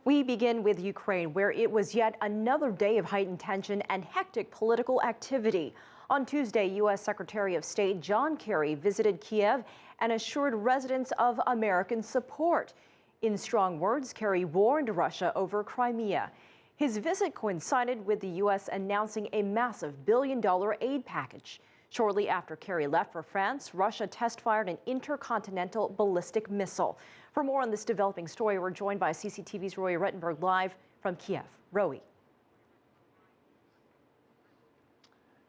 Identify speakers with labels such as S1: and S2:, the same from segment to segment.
S1: We begin with Ukraine, where it was yet another day of heightened tension and hectic political activity. On Tuesday, U.S. Secretary of State John Kerry visited Kiev and assured residents of American support. In strong words, Kerry warned Russia over Crimea. His visit coincided with the U.S. announcing a massive billion-dollar aid package. Shortly after Kerry left for France, Russia test-fired an intercontinental ballistic missile. For more on this developing story, we're joined by CCTV's Roy Rettenberg live from Kiev. Roy.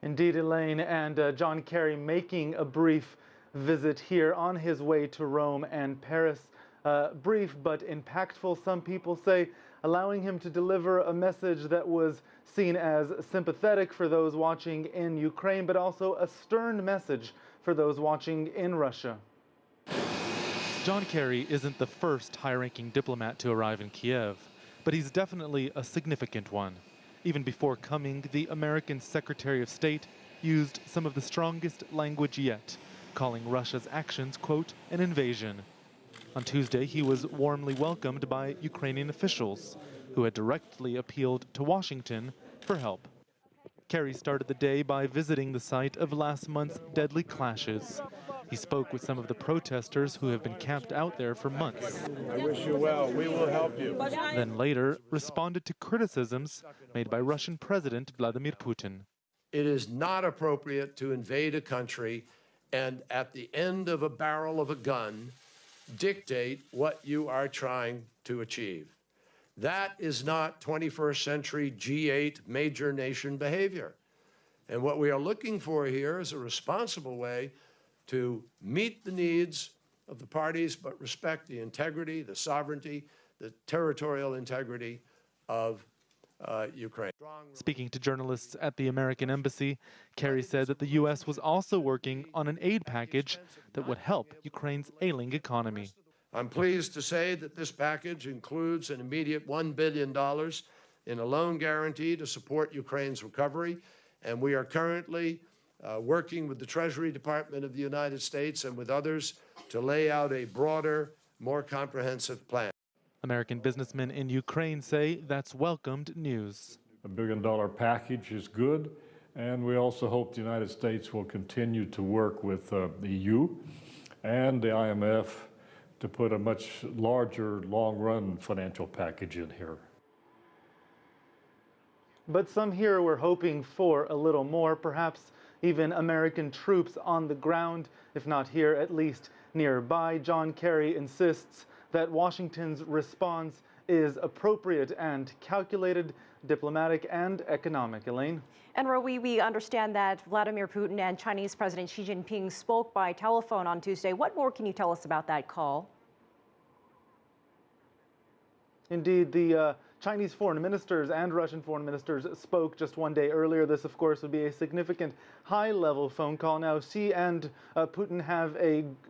S2: Indeed, Elaine, and John Kerry making a brief visit here on his way to Rome and Paris. Brief but impactful, some people say, allowing him to deliver a message that was seen as sympathetic for those watching in Ukraine, but also a stern message for those watching in Russia.
S3: John Kerry isn't the first high-ranking diplomat to arrive in Kiev, but he's definitely a significant one. Even before coming, the American Secretary of State used some of the strongest language yet, calling Russia's actions, quote, an invasion. On Tuesday, he was warmly welcomed by Ukrainian officials, who had directly appealed to Washington for help. Kerry started the day by visiting the site of last month's deadly clashes. He spoke with some of the protesters who have been camped out there for months.
S4: I wish you well. We will help you.
S3: Then later responded to criticisms made by Russian President Vladimir Putin.
S4: It is not appropriate to invade a country and at the end of a barrel of a gun dictate what you are trying to achieve. That is not 21st century G8 major nation behavior. And what we are looking for here is a responsible way to meet the needs of the parties, but respect the integrity, the sovereignty, the territorial integrity of Ukraine.
S3: Speaking to journalists at the American Embassy, Kerry said that the U.S. was also working on an aid package that would help Ukraine's ailing economy.
S4: I'm pleased to say that this package includes an immediate $1 billion in a loan guarantee to support Ukraine's recovery, and we are currently working with the Treasury Department of the United States and with others to lay out a broader, more comprehensive plan.
S3: American businessmen in Ukraine say that's welcomed news.
S5: A $1 billion package is good, and we also hope the United States will continue to work with the EU and the IMF to put a much larger, long-run financial package in here.
S2: But some here were hoping for a little more, perhaps even American troops on the ground, if not here, at least nearby. John Kerry insists that Washington's response is appropriate and calculated, diplomatic and economic. Elaine?
S1: And Roy, we understand that Vladimir Putin and Chinese President Xi Jinping spoke by telephone on Tuesday. What more can you tell us about that call?
S2: Indeed, the Chinese foreign ministers and Russian foreign ministers spoke just one day earlier. This, of course, would be a significant high-level phone call. Now, Xi and Putin have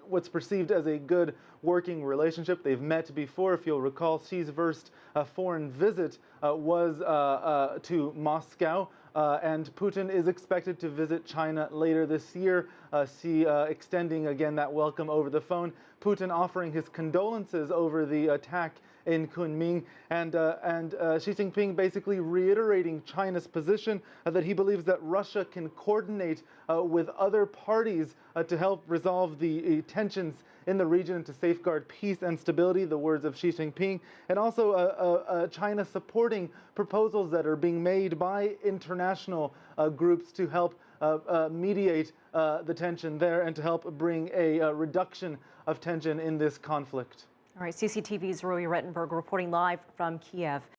S2: what's perceived as a good working relationship. They've met before. If you'll recall, Xi's first foreign visit was to Moscow. And Putin is expected to visit China later this year, Xi extending again that welcome over the phone. Putin offering his condolences over the attack in Kunming, and Xi Jinping basically reiterating China's position that he believes that Russia can coordinate with other parties to help resolve the tensions in the region and to safeguard peace and stability, the words of Xi Jinping, and also China supporting proposals that are being made by international groups to help mediate the tension there and to help bring a reduction of tension in this conflict.
S1: All right, CCTV's Roy Rettenberg reporting live from Kiev.